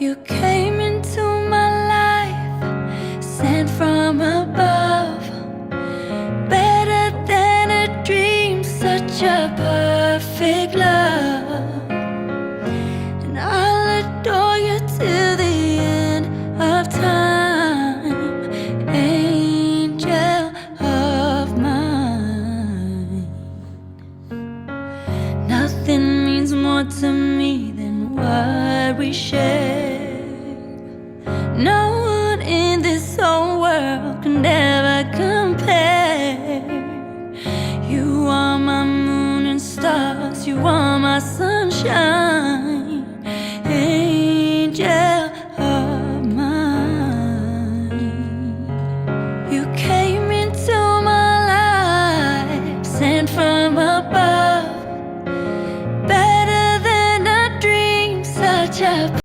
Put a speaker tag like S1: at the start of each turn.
S1: You came into my life, sent from above, better than a dream, such a perfect love. And I'll adore you till the end of time, angel of mine. Nothing means more to me than what we share. No one in this whole world can ever compare. You are my moon and stars, you are my sunshine.